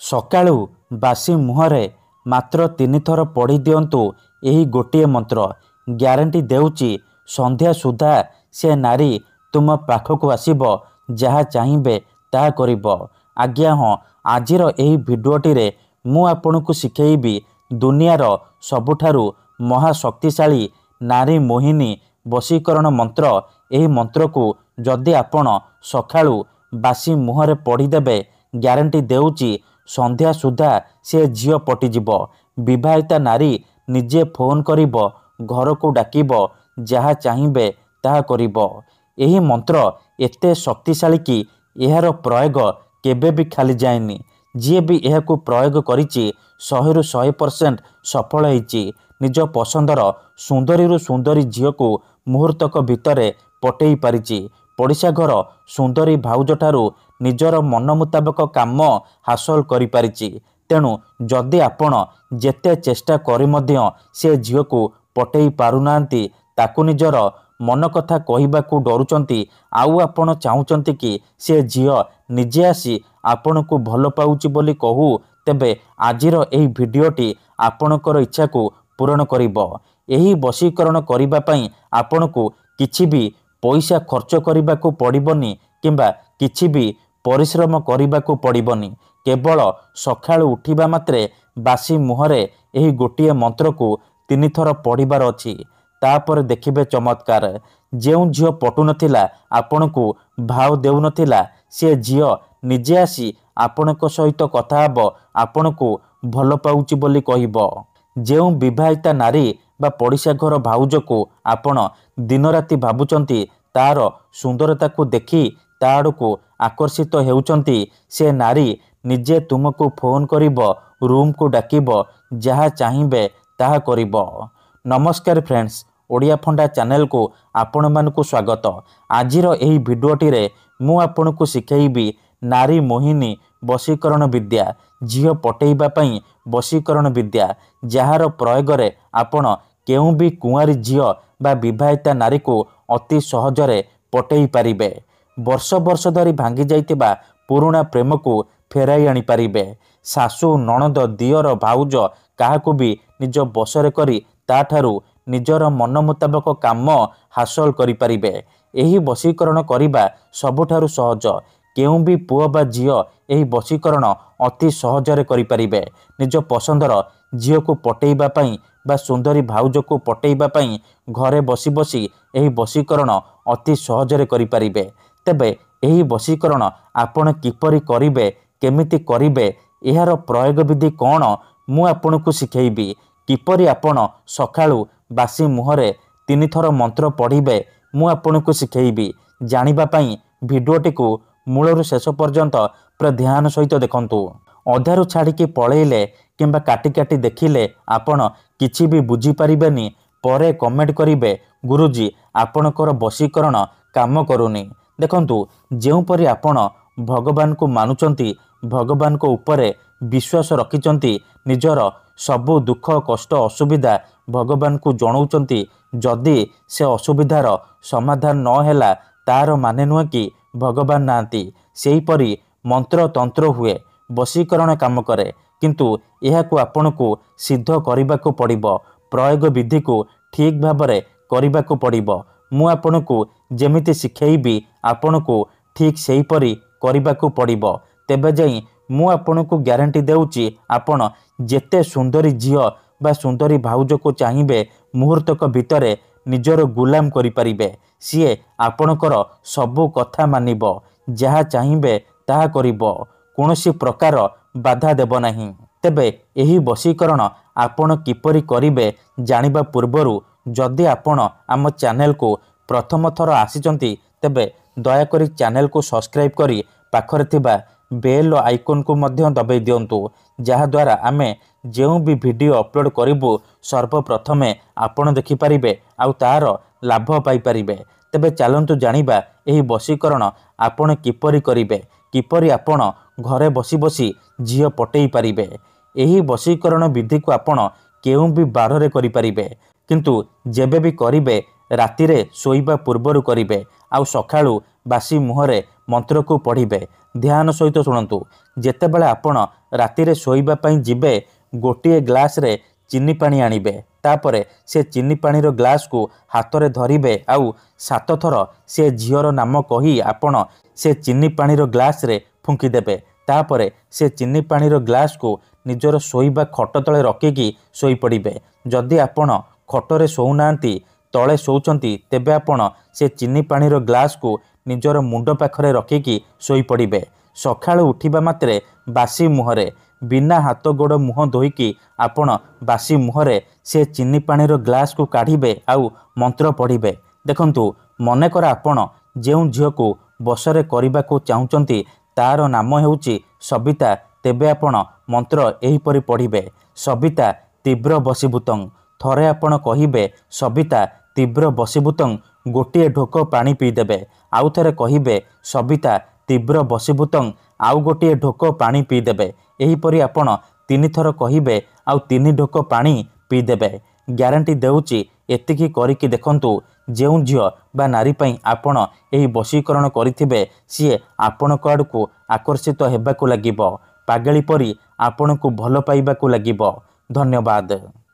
ସକାଳୁ ବାସି ମୁହଁରେ ମାତ୍ର 3 ଥର ପଢ଼ି ଦିଅନ୍ତୁ ଏହି ଗୋଟିଏ ମନ୍ତ୍ର। ଗ୍ୟାରେଣ୍ଟି ଦେଉଛି ସନ୍ଧ୍ୟା ସୁଦ୍ଧା ସେ ନାରୀ ତୁମ ପାଖକୁ ଆସିବ, ଯାହା ଚାହିଁବେ ତାହା କରିବ। ଆଜ୍ଞା ହଁ, ଆଜିର ଏହି ଭିଡ଼ିଓଟିରେ ମୁଁ ଆପଣଙ୍କୁ ଶିଖେଇବି ଦୁନିଆର ସବୁଠାରୁ ମହାଶକ୍ତିଶାଳୀ ନାରୀ ମୋହିନୀ ବଶୀକରଣ ମନ୍ତ୍ର। ଏହି ମନ୍ତ୍ରକୁ ଯଦି ଆପଣ ସକାଳୁ ବାସି ମୁହଁରେ ପଢ଼ିଦେବେ, ଗ୍ୟାରେଣ୍ଟି ଦେଉଛି ସନ୍ଧ୍ୟା ସୁଦ୍ଧା ସେ ଝିଅ ପଟିଯିବ। ବିବାହିତା ନାରୀ ନିଜେ ଫୋନ୍ କରିବ, ଘରକୁ ଡାକିବ, ଯାହା ଚାହିଁବେ ତାହା କରିବ। ଏହି ମନ୍ତ୍ର ଏତେ ଶକ୍ତିଶାଳୀ କି ଏହାର ପ୍ରୟୋଗ କେବେ ବି ଖାଲି ଯାଏନି। ଯିଏ ବି ଏହାକୁ ପ୍ରୟୋଗ କରିଛି 100ରୁ 100% ସଫଳ ହେଇଛି। ନିଜ ପସନ୍ଦର ସୁନ୍ଦରୀରୁ ସୁନ୍ଦରୀ ଝିଅକୁ ମୁହୂର୍ତ୍ତକ ଭିତରେ ପଟେଇ ପାରିଛି। ପଡ଼ିଶା ଘର ସୁନ୍ଦରୀ ଭାଉଜଠାରୁ ନିଜର ମନ ମୁତାବକ କାମ ହାସଲ କରିପାରିଛି। ତେଣୁ ଯଦି ଆପଣ ଯେତେ ଚେଷ୍ଟା କରି ମଧ୍ୟ ସେ ଝିଅକୁ ପଟେଇ ପାରୁନାହାନ୍ତି, ତାକୁ ନିଜର ମନ କଥା କହିବାକୁ ଡରୁଛନ୍ତି, ଆଉ ଆପଣ ଚାହୁଁଛନ୍ତି କି ସେ ଝିଅ ନିଜେ ଆସି ଆପଣଙ୍କୁ ଭଲ ପାଉଛି ବୋଲି କହୁ, ତେବେ ଆଜିର ଏହି ଭିଡ଼ିଓଟି ଆପଣଙ୍କର ଇଚ୍ଛାକୁ ପୂରଣ କରିବ। ଏହି ବଶୀକରଣ କରିବା ପାଇଁ ଆପଣଙ୍କୁ କିଛି ବି ପଇସା ଖର୍ଚ୍ଚ କରିବାକୁ ପଡ଼ିବନି କିମ୍ବା କିଛି ବି ପରିଶ୍ରମ କରିବାକୁ ପଡ଼ିବନି। କେବଳ ସକାଳୁ ଉଠିବା ମାତ୍ରେ ବାସି ମୁହଁରେ ଏହି ଗୋଟିଏ ମନ୍ତ୍ରକୁ 3 ଥର ପଢ଼ିବାର ଅଛି। ତାପରେ ଦେଖିବେ ଚମତ୍କାର। ଯେଉଁ ଝିଅ ପଟୁନଥିଲା, ଆପଣଙ୍କୁ ଭାଉ ଦେଉନଥିଲା, ସେ ଝିଅ ନିଜେ ଆସି ଆପଣଙ୍କ ସହିତ କଥା ହେବ, ଆପଣଙ୍କୁ ଭଲ ପାଉଛି ବୋଲି କହିବ। ଯେଉଁ ବିବାହିତା ନାରୀ ବା ପଡ଼ିଶା ଘର ଭାଉଜକୁ ଆପଣ ଦିନରାତି ଭାବୁଛନ୍ତି, ତାର ସୁନ୍ଦରତାକୁ ଦେଖି ତା ଆଡ଼କୁ ଆକର୍ଷିତ ହେଉଛନ୍ତି, ସେ ନାରୀ ନିଜେ ତୁମକୁ ଫୋନ୍ କରିବ, ରୁମ୍କୁ ଡାକିବ, ଯାହା ଚାହିଁବେ ତାହା କରିବ। ନମସ୍କାର ଫ୍ରେଣ୍ଡସ୍, ଓଡ଼ିଆ ଫଣ୍ଡା ଚ୍ୟାନେଲକୁ ଆପଣମାନଙ୍କୁ ସ୍ୱାଗତ। ଆଜିର ଏହି ଭିଡ଼ିଓଟିରେ ମୁଁ ଆପଣଙ୍କୁ ଶିଖେଇବି ନାରୀ ମୋହିନୀ ବଶୀକରଣ ବିଦ୍ୟା, ଝିଅ ପଟେଇବା ପାଇଁ ବଶୀକରଣ ବିଦ୍ୟା, ଯାହାର ପ୍ରୟୋଗରେ ଆପଣ କେଉଁ ବି କୁଆଁରୀ ଝିଅ ବା ବିବାହିତା ନାରୀକୁ ଅତି ସହଜରେ ପଟେଇ ପାରିବେ। ବର୍ଷ ବର୍ଷ ଧରି ଭାଙ୍ଗି ଯାଇଥିବା ପୁରୁଣା ପ୍ରେମକୁ ଫେରାଇ ଆଣିପାରିବେ। ଶାଶୁ, ନଣନ୍ଦ, ଦିଅର, ଭାଉଜ କାହାକୁ ବି ନିଜ ବଶରେ କରି ତାଠାରୁ ନିଜର ମନ ମୁତାବକ କାମ ହାସଲ କରିପାରିବେ। ଏହି ବଶୀକରଣ କରିବା ସବୁଠାରୁ ସହଜ। କେଉଁ ବି ପୁଅ ବା ଝିଅ ଏହି ବଶୀକରଣ ଅତି ସହଜରେ କରିପାରିବେ। ନିଜ ପସନ୍ଦର ଝିଅକୁ ପଟେଇବା ପାଇଁ ବା ସୁନ୍ଦରୀ ଭାଉଜକୁ ପଟେଇବା ପାଇଁ ଘରେ ବସି ବସି ଏହି ବଶୀକରଣ ଅତି ସହଜରେ କରିପାରିବେ। ତେବେ ଏହି ବଶୀକରଣ ଆପଣ କିପରି କରିବେ, କେମିତି କରିବେ, ଏହାର ପ୍ରୟୋଗ ବିଧି କ'ଣ, ମୁଁ ଆପଣଙ୍କୁ ଶିଖେଇବି। କିପରି ଆପଣ ସକାଳୁ ବାସି ମୁହଁରେ 3 ଥର ମନ୍ତ୍ର ପଢ଼ିବେ, ମୁଁ ଆପଣଙ୍କୁ ଶିଖେଇବି। ଜାଣିବା ପାଇଁ ଭିଡ଼ିଓଟିକୁ ମୂଳରୁ ଶେଷ ପର୍ଯ୍ୟନ୍ତ ପୁରା ଧ୍ୟାନ ସହିତ ଦେଖନ୍ତୁ। ଅଧାରୁ ଛାଡ଼ିକି ପଳେଇଲେ କିମ୍ବା କାଟି କାଟି ଦେଖିଲେ ଆପଣ କିଛି ବି ବୁଝିପାରିବେନି। ପରେ କମେଣ୍ଟ କରିବେ, ଗୁରୁଜୀ ଆପଣଙ୍କର ବଶୀକରଣ କାମ କରୁନି। ଦେଖନ୍ତୁ, ଯେଉଁପରି ଆପଣ ଭଗବାନଙ୍କୁ ମାନୁଛନ୍ତି, ଭଗବାନଙ୍କ ଉପରେ ବିଶ୍ୱାସ ରଖିଛନ୍ତି, ନିଜର ସବୁ ଦୁଃଖ କଷ୍ଟ ଅସୁବିଧା ଭଗବାନଙ୍କୁ ଜଣାଉଛନ୍ତି, ଯଦି ସେ ଅସୁବିଧାର ସମାଧାନ ନ ହେଲା, ତାର ମାନେ ନୁହେଁ କି ଭଗବାନ ନାହାନ୍ତି। ସେହିପରି ମନ୍ତ୍ର ତନ୍ତ୍ର ହୁଏ, ବଶୀକରଣ କାମ କରେ, କିନ୍ତୁ ଏହାକୁ ଆପଣଙ୍କୁ ସିଦ୍ଧ କରିବାକୁ ପଡ଼ିବ। ପ୍ରୟୋଗ ବିଧିକୁ ଠିକ୍ ଭାବରେ କରିବାକୁ ପଡ଼ିବ। ମୁଁ ଆପଣଙ୍କୁ ଯେମିତି ଶିଖେଇବି, ଆପଣଙ୍କୁ ଠିକ୍ ସେହିପରି କରିବାକୁ ପଡ଼ିବ। ତେବେ ଯାଇ ମୁଁ ଆପଣଙ୍କୁ ଗ୍ୟାରେଣ୍ଟି ଦେଉଛି, ଆପଣ ଯେତେ ସୁନ୍ଦରୀ ଝିଅ ବା ସୁନ୍ଦରୀ ଭାଉଜକୁ ଚାହିଁବେ ମୁହୂର୍ତ୍ତକ ଭିତରେ ନିଜର ଗୁଲାମ କରିପାରିବେ। ସିଏ ଆପଣଙ୍କର ସବୁ କଥା ମାନିବ, ଯାହା ଚାହିଁବେ ତାହା କରିବ, କୌଣସି ପ୍ରକାର ବାଧା ଦେବ ନାହିଁ। ତେବେ ଏହି ବଶୀକରଣ ଆପଣ କିପରି କରିବେ ଜାଣିବା ପୂର୍ବରୁ ଯଦି ଆପଣ ଆମ ଚ୍ୟାନେଲକୁ ପ୍ରଥମ ଥର ଆସିଛନ୍ତି, ତେବେ ଦୟାକରି ଚ୍ୟାନେଲକୁ ସବସ୍କ୍ରାଇବ୍ କରି ପାଖରେ ଥିବା ବେଲ୍ ଆଇକନ୍କୁ ମଧ୍ୟ ଦବାଇ ଦିଅନ୍ତୁ, ଯାହାଦ୍ୱାରା ଆମେ ଯେଉଁ ବି ଭିଡ଼ିଓ ଅପଲୋଡ଼ କରିବୁ ସର୍ବପ୍ରଥମେ ଆପଣ ଦେଖିପାରିବେ ଆଉ ତାର ଲାଭ ପାଇପାରିବେ। ତେବେ ଚାଲନ୍ତୁ ଜାଣିବା ଏହି ବଶୀକରଣ ଆପଣ କିପରି କରିବେ, କିପରି ଆପଣ ଘରେ ବସି ବସି ଝିଅ ପଟେଇ ପାରିବେ। ଏହି ବଶୀକରଣ ବିଧିକୁ ଆପଣ କେଉଁ ବି ବାରରେ କରିପାରିବେ, କିନ୍ତୁ ଯେବେ ବି କରିବେ ରାତିରେ ଶୋଇବା ପୂର୍ବରୁ କରିବେ ଆଉ ସକାଳୁ ବାସି ମୁହଁରେ ମନ୍ତ୍ରକୁ ପଢ଼ିବେ। ध्यान सहित शुणु जेतेबेले आपण रातिरे शोइबा पई जिबे गोटे ग्लास रे चीनी पानी आनिबे तापरे से चीनी पानीर ग्लास को हाथ में धरिबे आउ 7 थर से झीवर नाम कही आपण से चीनी पानीर ग्लास रे फुंकीदेबे तापरे से चीनी पानीर ग्लास को निजर शोइबा खट तले रखिकी शोई पड़िबे। जदि आपण खटरे शोउनांती तले शोउचंती तेबे आपण से चीनी पानीर ग्लास को निजर मुंड पाखरे रखिकी शोई पड़िबे। सकाळु उठिबा मात्रे बासी मुहरे बिना हाथ गोड़ मुह धोईकी आपण बासी मुहरे से चीनी पानीर ग्लास को काढ़िबे आउ मंत्र पढ़िबे। देखंतु मनेकर आपण जेउ झील को बसरे करने को चाहूँगी तार नाम हेउची सबिता तेबे आपण मंत्र एहीपरि पढ़िबे सबिता तीव्र बसीभूतं। थरे आपण कहिबे सबिता तीव्र बसीभूतं गोटे ढोक पानी पीदेबे आउ थरे कहिबे सबिता तीव्र बसीभूतं आउ गोटे ढोक पानी पीदेबे। एहीपरि आपण 3 थर कहिबे आउ 3 ढोक पानी पीदेबे। ग्यारंटी देउची एतिकी करिकी देखंतु जेउ झियो बा नारी पई आपण एही बशीकरण करिथिबे सिए आपणक आडकू आकर्षित हेबाकू लागिबो पागली परी आपणकू भल पाइबाकू लागिबो। धन्यवाद।